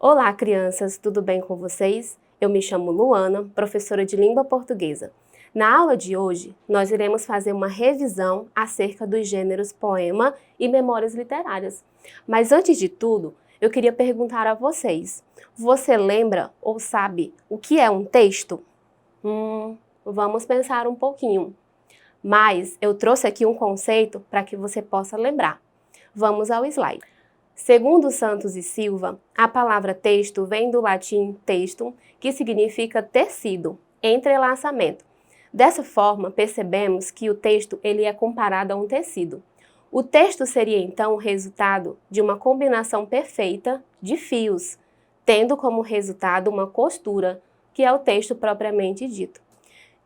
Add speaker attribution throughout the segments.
Speaker 1: Olá, crianças, tudo bem com vocês? Eu me chamo Luana, professora de língua portuguesa. Na aula de hoje, nós iremos fazer uma revisão acerca dos gêneros poema e memórias literárias. Mas antes de tudo, eu queria perguntar a vocês: você lembra ou sabe o que é um texto? Vamos pensar um pouquinho. Mas eu trouxe aqui um conceito para que você possa lembrar. Vamos ao slide. Segundo Santos e Silva, a palavra texto vem do latim textum, que significa tecido, entrelaçamento. Dessa forma, percebemos que o texto ele é comparado a um tecido. O texto seria então o resultado de uma combinação perfeita de fios, tendo como resultado uma costura, que é o texto propriamente dito.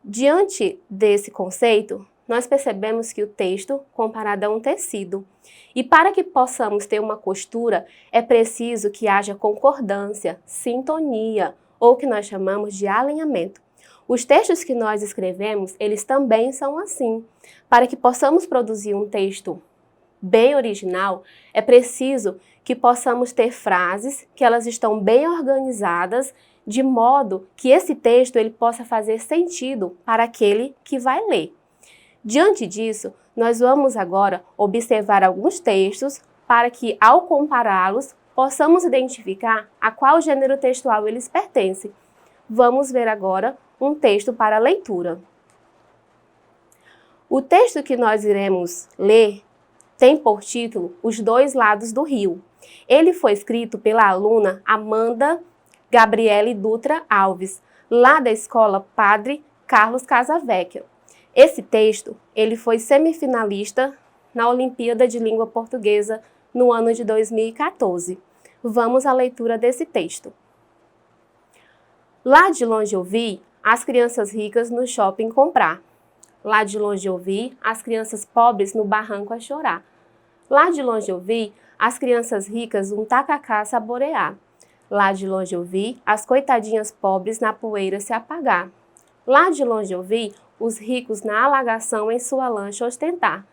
Speaker 1: Diante desse conceito, nós percebemos que o texto comparado a um tecido. E para que possamos ter uma costura, é preciso que haja concordância, sintonia, ou que nós chamamos de alinhamento. Os textos que nós escrevemos, eles também são assim. Para que possamos produzir um texto bem original, é preciso que possamos ter frases que elas estão bem organizadas, de modo que esse texto ele possa fazer sentido para aquele que vai ler. Diante disso, nós vamos agora observar alguns textos para que, ao compará-los, possamos identificar a qual gênero textual eles pertencem. Vamos ver agora um texto para leitura. O texto que nós iremos ler tem por título Os Dois Lados do Rio. Ele foi escrito pela aluna Amanda Gabriele Dutra Alves, lá da escola Padre Carlos Casavecchia. Esse texto, ele foi semifinalista na Olimpíada de Língua Portuguesa no ano de 2014. Vamos à leitura desse texto. Lá de longe eu vi as crianças ricas no shopping comprar. Lá de longe eu vi as crianças pobres no barranco a chorar. Lá de longe eu vi as crianças ricas um tacacá saborear. Lá de longe eu vi as coitadinhas pobres na poeira se apagar. Lá de longe eu vi os ricos na alagação em sua lancha ostentar.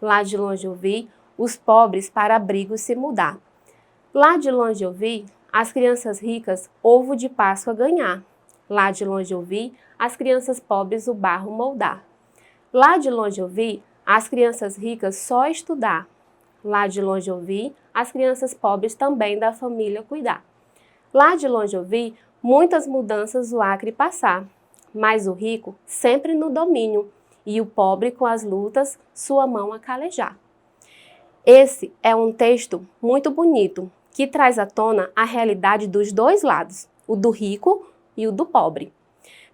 Speaker 1: Lá de longe eu vi os pobres para abrigo se mudar. Lá de longe eu vi as crianças ricas ovo de Páscoa ganhar. Lá de longe eu vi as crianças pobres o barro moldar. Lá de longe eu vi as crianças ricas só estudar. Lá de longe eu vi as crianças pobres também da família cuidar. Lá de longe eu vi muitas mudanças o Acre passar, mas o rico sempre no domínio e o pobre com as lutas sua mão a calejar. Esse é um texto muito bonito que traz à tona a realidade dos dois lados, o do rico e o do pobre.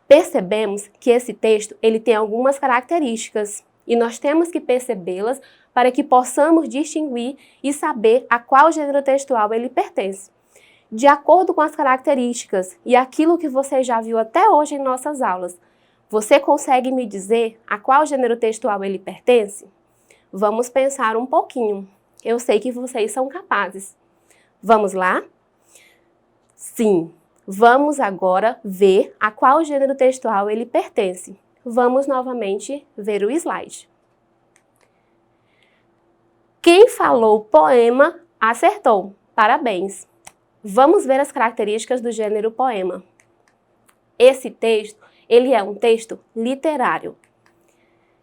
Speaker 1: Percebemos que esse texto ele tem algumas características e nós temos que percebê-las para que possamos distinguir e saber a qual gênero textual ele pertence. De acordo com as características e aquilo que você já viu até hoje em nossas aulas, você consegue me dizer a qual gênero textual ele pertence? Vamos pensar um pouquinho. Eu sei que vocês são capazes. Vamos lá? Sim, vamos agora ver a qual gênero textual ele pertence. Vamos novamente ver o slide. Quem falou poema acertou. Parabéns! Vamos ver as características do gênero poema. Esse texto, ele é um texto literário,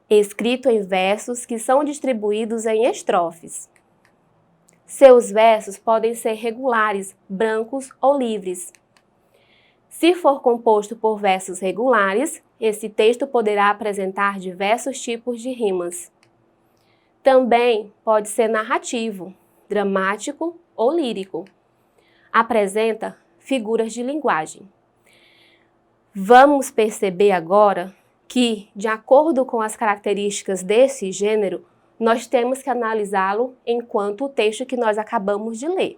Speaker 1: escrito em versos que são distribuídos em estrofes. Seus versos podem ser regulares, brancos ou livres. Se for composto por versos regulares, esse texto poderá apresentar diversos tipos de rimas. Também pode ser narrativo, dramático ou lírico. Apresenta figuras de linguagem. Vamos perceber agora que, de acordo com as características desse gênero, nós temos que analisá-lo enquanto o texto que nós acabamos de ler.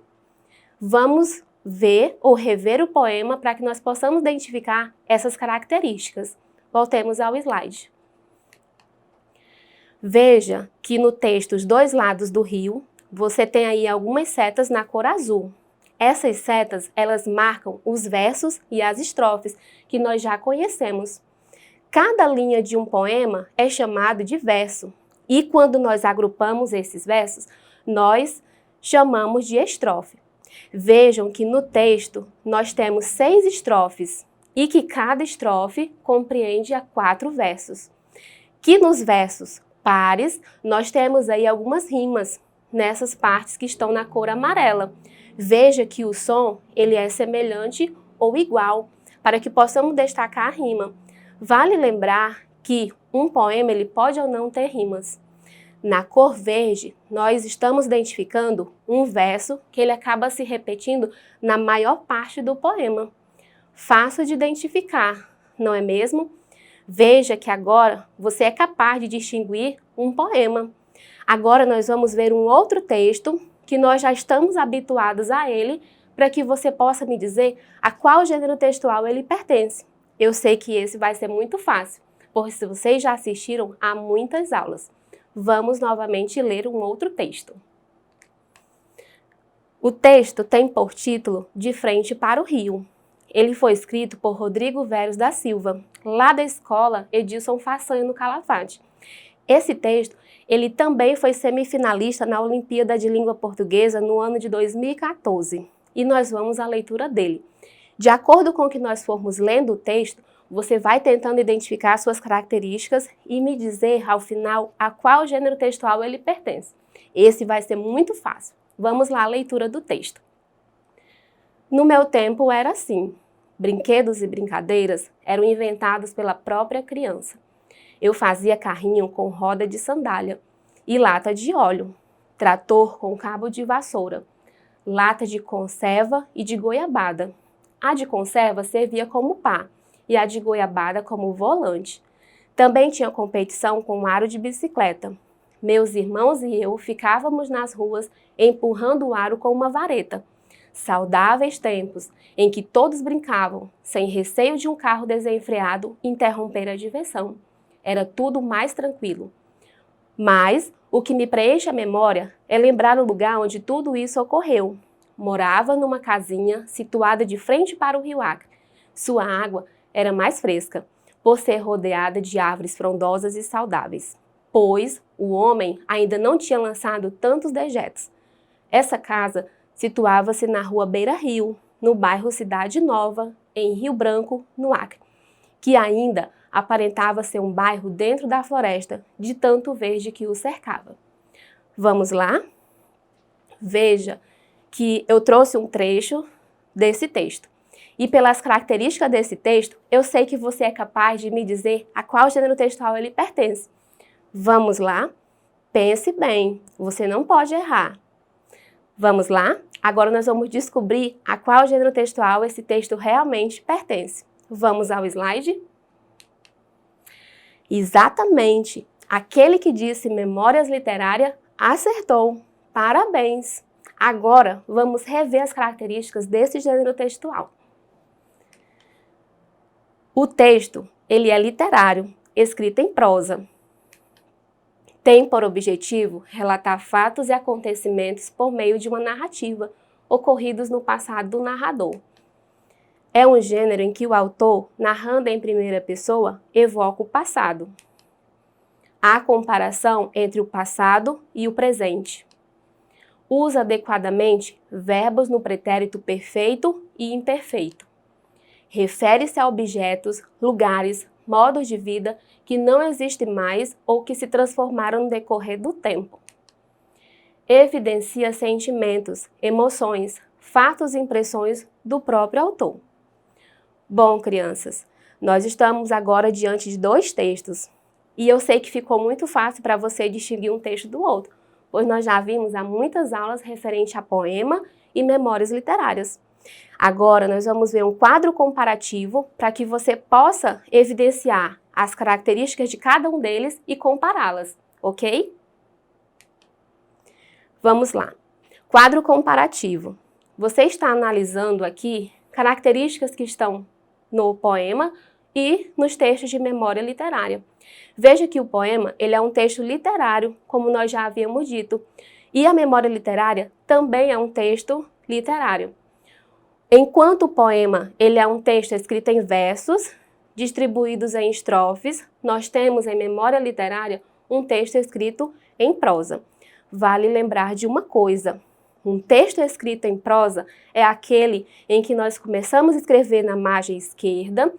Speaker 1: Vamos ver ou rever o poema para que nós possamos identificar essas características. Voltemos ao slide. Veja que no texto Os Dois Lados do Rio, você tem aí algumas setas na cor azul. Essas setas, elas marcam os versos e as estrofes que nós já conhecemos. Cada linha de um poema é chamado de verso. E quando nós agrupamos esses versos, nós chamamos de estrofe. Vejam que no texto nós temos 6 estrofes e que cada estrofe compreende a 4 versos. Que nos versos pares nós temos aí algumas rimas nessas partes que estão na cor amarela. Veja que o som ele é semelhante ou igual, para que possamos destacar a rima. Vale lembrar que um poema ele pode ou não ter rimas. Na cor verde, nós estamos identificando um verso que ele acaba se repetindo na maior parte do poema. Fácil de identificar, não é mesmo? Veja que agora você é capaz de distinguir um poema. Agora nós vamos ver um outro texto que nós já estamos habituados a ele, para que você possa me dizer a qual gênero textual ele pertence. Eu sei que esse vai ser muito fácil, pois se vocês já assistiram a muitas aulas. Vamos novamente ler um outro texto. O texto tem por título De Frente para o Rio. Ele foi escrito por Rodrigo Veros da Silva, lá da escola Edilson Façanha no Calafate. Esse texto, ele também foi semifinalista na Olimpíada de Língua Portuguesa no ano de 2014. E nós vamos à leitura dele. De acordo com o que nós formos lendo o texto, você vai tentando identificar suas características e me dizer, ao final, a qual gênero textual ele pertence. Esse vai ser muito fácil. Vamos lá à leitura do texto. No meu tempo era assim. Brinquedos e brincadeiras eram inventados pela própria criança. Eu fazia carrinho com roda de sandália e lata de óleo, trator com cabo de vassoura, lata de conserva e de goiabada. A de conserva servia como pá e a de goiabada como volante. Também tinha competição com aro de bicicleta. Meus irmãos e eu ficávamos nas ruas empurrando o aro com uma vareta. Saudáveis tempos em que todos brincavam, sem receio de um carro desenfreado interromper a diversão. Era tudo mais tranquilo. Mas o que me preenche a memória é lembrar o lugar onde tudo isso ocorreu. Morava numa casinha situada de frente para o rio Acre. Sua água era mais fresca, por ser rodeada de árvores frondosas e saudáveis, pois o homem ainda não tinha lançado tantos dejetos. Essa casa situava-se na rua Beira Rio, no bairro Cidade Nova, em Rio Branco, no Acre, que ainda aparentava ser um bairro dentro da floresta, de tanto verde que o cercava. Vamos lá? Veja que eu trouxe um trecho desse texto. E pelas características desse texto, eu sei que você é capaz de me dizer a qual gênero textual ele pertence. Vamos lá? Pense bem, você não pode errar. Vamos lá? Agora nós vamos descobrir a qual gênero textual esse texto realmente pertence. Vamos ao slide? Exatamente! Aquele que disse Memórias Literárias acertou. Parabéns! Agora vamos rever as características desse gênero textual. O texto, ele é literário, escrito em prosa. Tem por objetivo relatar fatos e acontecimentos por meio de uma narrativa, ocorridos no passado do narrador. É um gênero em que o autor, narrando em primeira pessoa, evoca o passado. Há comparação entre o passado e o presente. Usa adequadamente verbos no pretérito perfeito e imperfeito. Refere-se a objetos, lugares, modos de vida que não existem mais ou que se transformaram no decorrer do tempo. Evidencia sentimentos, emoções, fatos e impressões do próprio autor. Bom, crianças, nós estamos agora diante de 2 textos. E eu sei que ficou muito fácil para você distinguir um texto do outro, pois nós já vimos há muitas aulas referente a poema e memórias literárias. Agora nós vamos ver um quadro comparativo para que você possa evidenciar as características de cada um deles e compará-las, ok? Vamos lá. Quadro comparativo. Você está analisando aqui características que estão no poema e nos textos de memória literária. Veja que o poema ele é um texto literário, como nós já havíamos dito, e a memória literária também é um texto literário. Enquanto o poema ele é um texto escrito em versos, distribuídos em estrofes, nós temos em memória literária um texto escrito em prosa. Vale lembrar de uma coisa, Um texto escrito em prosa é aquele em que nós começamos a escrever na margem esquerda,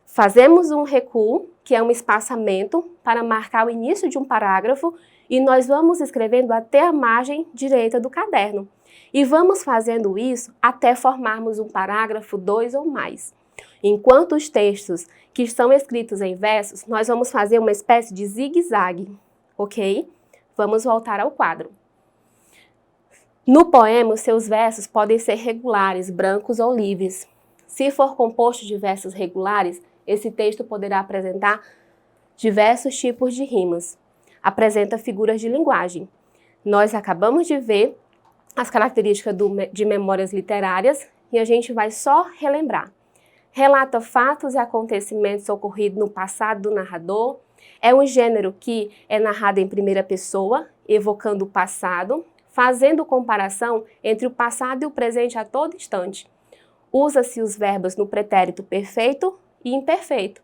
Speaker 1: fazemos um recuo, que é um espaçamento, para marcar o início de um parágrafo, e nós vamos escrevendo até a margem direita do caderno. E vamos fazendo isso até formarmos um parágrafo, 2 ou mais. Enquanto os textos que estão escritos em versos, nós vamos fazer uma espécie de zigue-zague, ok? Vamos voltar ao quadro. No poema, os seus versos podem ser regulares, brancos ou livres. Se for composto de versos regulares, esse texto poderá apresentar diversos tipos de rimas. Apresenta figuras de linguagem. Nós acabamos de ver as características de memórias literárias e a gente vai só relembrar. Relata fatos e acontecimentos ocorridos no passado do narrador. É um gênero que é narrado em primeira pessoa, evocando o passado, fazendo comparação entre o passado e o presente a todo instante. Usa-se os verbos no pretérito perfeito e imperfeito.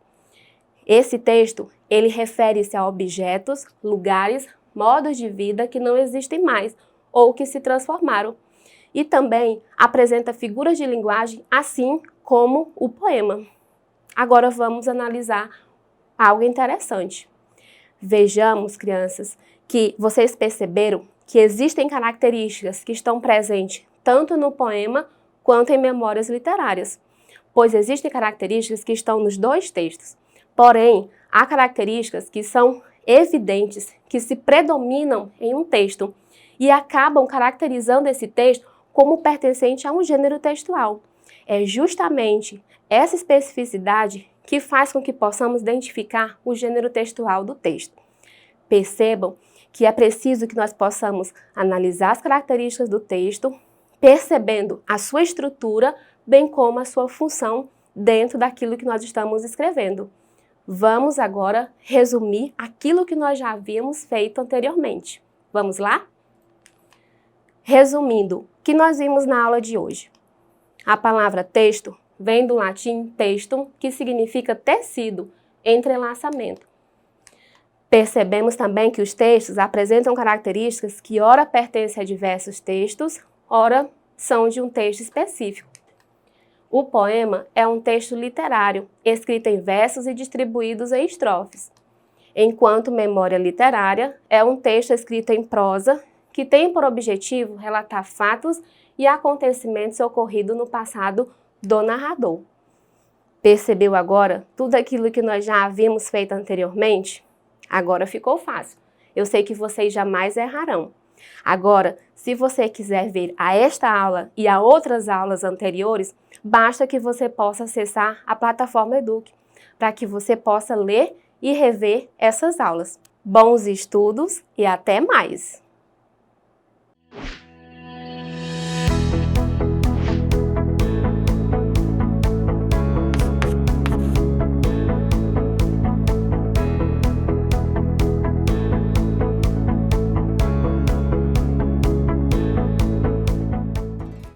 Speaker 1: Esse texto, ele refere-se a objetos, lugares, modos de vida que não existem mais ou que se transformaram. E também apresenta figuras de linguagem, assim como o poema. Agora vamos analisar algo interessante. Vejamos, crianças, que vocês perceberam que existem características que estão presentes tanto no poema quanto em memórias literárias, pois existem características que estão nos dois textos. Porém, há características que são evidentes, que se predominam em um texto e acabam caracterizando esse texto como pertencente a um gênero textual. É justamente essa especificidade que faz com que possamos identificar o gênero textual do texto. Percebam que é preciso que nós possamos analisar as características do texto, percebendo a sua estrutura, bem como a sua função dentro daquilo que nós estamos escrevendo. Vamos agora resumir aquilo que nós já havíamos feito anteriormente. Vamos lá? Resumindo, o que nós vimos na aula de hoje? A palavra texto vem do latim textum, que significa tecido, entrelaçamento. Percebemos também que os textos apresentam características que ora pertencem a diversos textos, ora são de um texto específico. O poema é um texto literário, escrito em versos e distribuídos em estrofes, enquanto memória literária é um texto escrito em prosa, que tem por objetivo relatar fatos e acontecimentos ocorridos no passado do narrador. Percebeu agora tudo aquilo que nós já havíamos feito anteriormente? Agora ficou fácil. Eu sei que vocês jamais errarão. Agora, se você quiser ver a esta aula e a outras aulas anteriores, basta que você possa acessar a plataforma Eduque, para que você possa ler e rever essas aulas. Bons estudos e até mais!